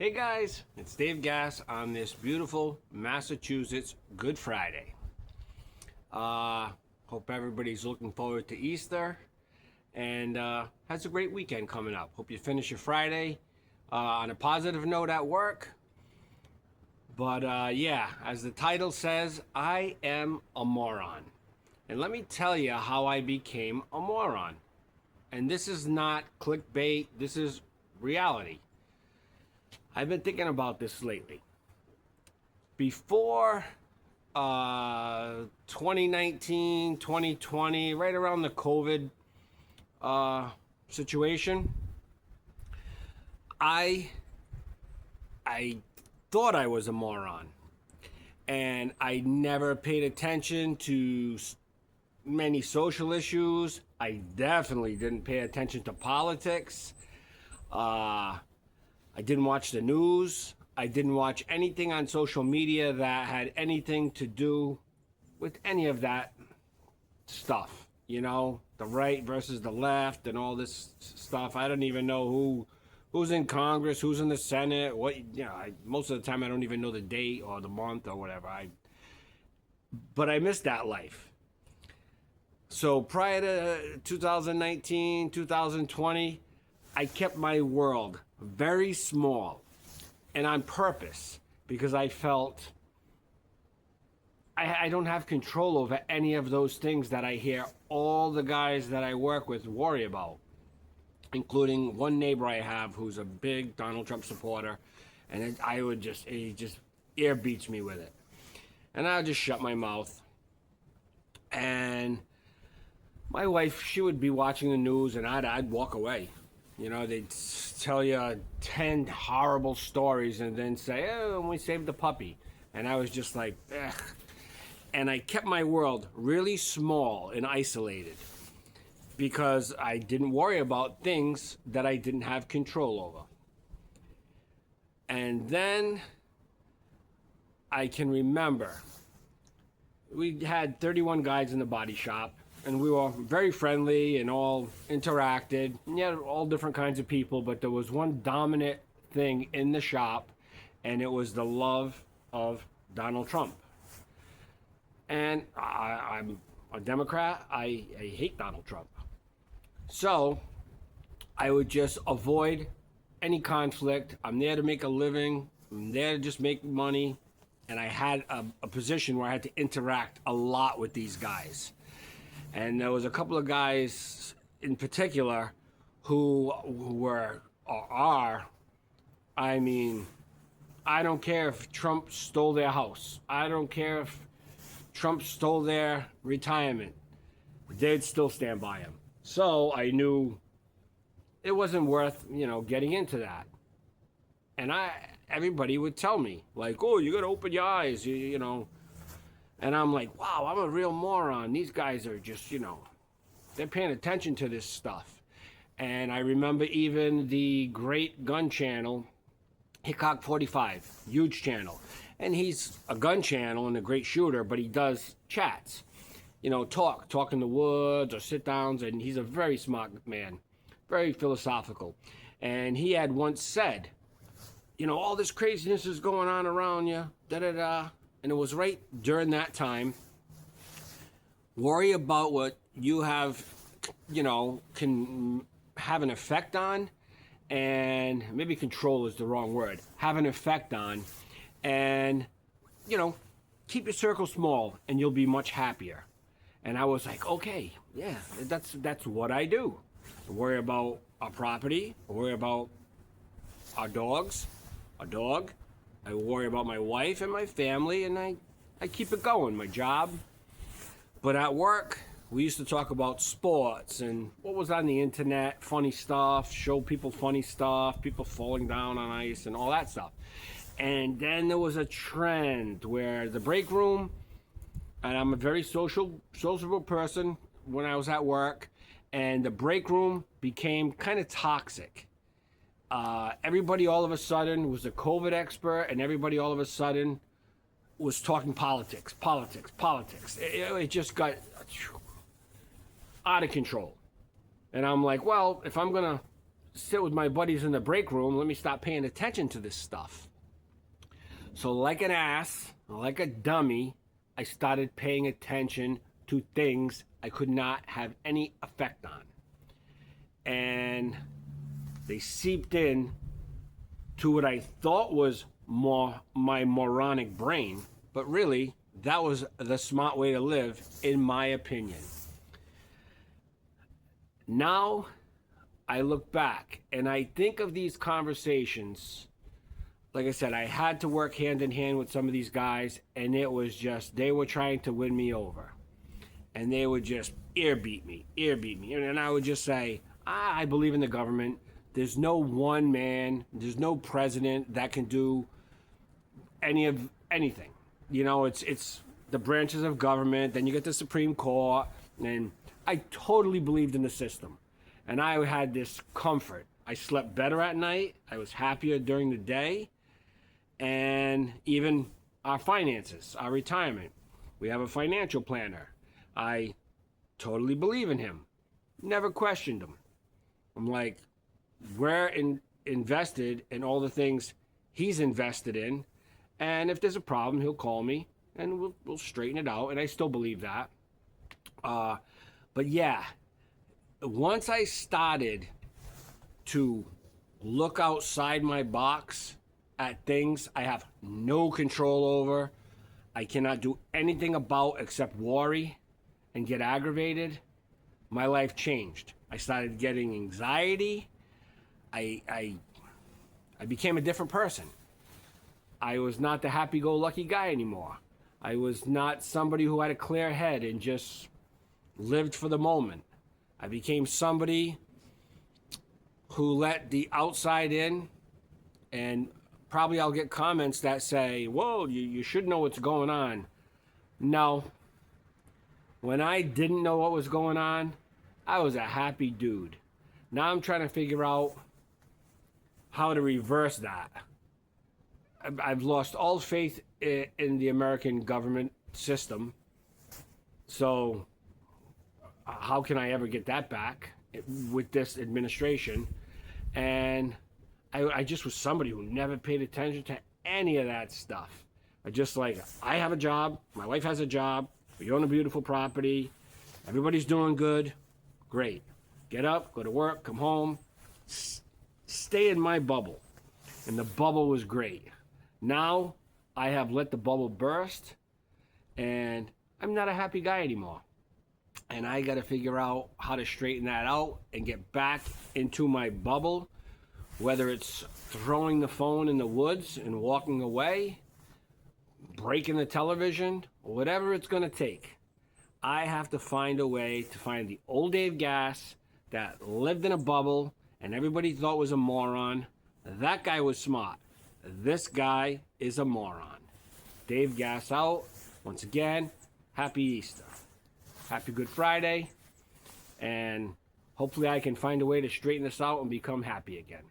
Hey guys, it's Dave Gass on this beautiful Massachusetts Good Friday. Hope everybody's looking forward to Easter and has a great weekend coming up. Hope you finish your Friday on a positive note at work. But yeah, as the title says, I am a moron. And let me tell you how I became a moron. And this is not clickbait, this is reality. I've been thinking about this lately. Before 2019, 2020, right around the COVID situation, I thought I was a moron. And I never paid attention to many social issues. I definitely didn't pay attention to politics. I didn't watch the news. I didn't watch anything on social media that had anything to do with any of that stuff. You know, the right versus the left and all this stuff. I don't even know who's in Congress, who's in the Senate. Most of the time I don't even know the date or the month or whatever. But I missed that life. So prior to 2019, 2020, I kept my world very small, and on purpose, because I felt I don't have control over any of those things that I hear all the guys that I work with worry about, including one neighbor I have who's a big Donald Trump supporter, and he just ear beats me with it. And I'll just shut my mouth. And my wife, she would be watching the news, and I'd walk away. You know, they'd tell you 10 horrible stories and then say, oh, we saved the puppy. And I was just like, ugh. And I kept my world really small and isolated because I didn't worry about things that I didn't have control over. And then I can remember we had 31 guys in the body shop. And we were very friendly and all interacted. Yeah, all different kinds of people, but there was one dominant thing in the shop, and it was the love of Donald Trump. And I'm a Democrat. I hate Donald Trump. So I would just avoid any conflict. I'm there to make a living. I'm there to just make money. And I had a position where I had to interact a lot with these guys. And there was a couple of guys in particular who were or are, I mean, I don't care if Trump stole their house. I don't care if Trump stole their retirement. They'd still stand by him. So I knew it wasn't worth, getting into that. And everybody would tell me, like, oh, you got to open your eyes, you know. And I'm like, wow, I'm a real moron. These guys are just, they're paying attention to this stuff. And I remember even the great gun channel, Hickok 45, huge channel. And he's a gun channel and a great shooter, but he does chats. Talk in the woods or sit downs. And he's a very smart man, very philosophical. And he had once said, all this craziness is going on around you, da-da-da. And it was right during that time. Worry about what you have, can have an effect on, and maybe control is the wrong word, have an effect on, and, keep your circle small and you'll be much happier. And I was like, okay, yeah, that's what I do. I worry about our property, I worry about our dogs, a dog. I worry about my wife and my family, and I keep it going, my job. But at work, we used to talk about sports and what was on the internet, funny stuff, show people funny stuff, people falling down on ice and all that stuff. And then there was a trend where the break room, and I'm a very sociable person when I was at work, and the break room became kind of toxic. Everybody all of a sudden was a COVID expert, and everybody all of a sudden was talking politics. It just got out of control. And I'm like, well, if I'm going to sit with my buddies in the break room. Let me stop paying attention to this stuff. So like an ass, like a dummy, I started paying attention to things I could not have any effect on. And they seeped in to what I thought was my moronic brain, but really, that was the smart way to live, in my opinion. Now, I look back and I think of these conversations. Like I said, I had to work hand in hand with some of these guys, and it was just, they were trying to win me over. And they would just ear beat me. And I would just say, I believe in the government. There's no one man, there's no president that can do anything. You know, it's the branches of government, then you get the Supreme Court, and I totally believed in the system. And I had this comfort. I slept better at night, I was happier during the day, and even our finances, our retirement. We have a financial planner. I totally believe in him. Never questioned him. I'm like, we're invested in all the things he's invested in, and if there's a problem, he'll call me, and we'll straighten it out, and I still believe that. But yeah, once I started to look outside my box at things I have no control over, I cannot do anything about except worry and get aggravated, my life changed. I started getting anxiety. I became a different person. I was not the happy-go-lucky guy anymore. I was not somebody who had a clear head and just lived for the moment. I became somebody who let the outside in, and probably I'll get comments that say, whoa, you should know what's going on. No. When I didn't know what was going on, I was a happy dude. Now I'm trying to figure out how to reverse that. I've lost all faith in the American government system. So how can I ever get that back with this administration? And I just was somebody who never paid attention to any of that stuff. I have a job, my wife has a job, we own a beautiful property, everybody's doing good, great. Get up, go to work, come home, stay in my bubble. And the bubble was great. Now I have let the bubble burst, and I'm not a happy guy anymore. And I got to figure out how to straighten that out and get back into my bubble, whether it's throwing the phone in the woods and walking away, breaking the television, whatever it's going to take. I have to find a way to find the old Dave Gass that lived in a bubble and everybody thought was a moron. That guy was smart. This guy is a moron. Dave Gass out. Once again, happy Easter. Happy Good Friday. And hopefully I can find a way to straighten this out and become happy again.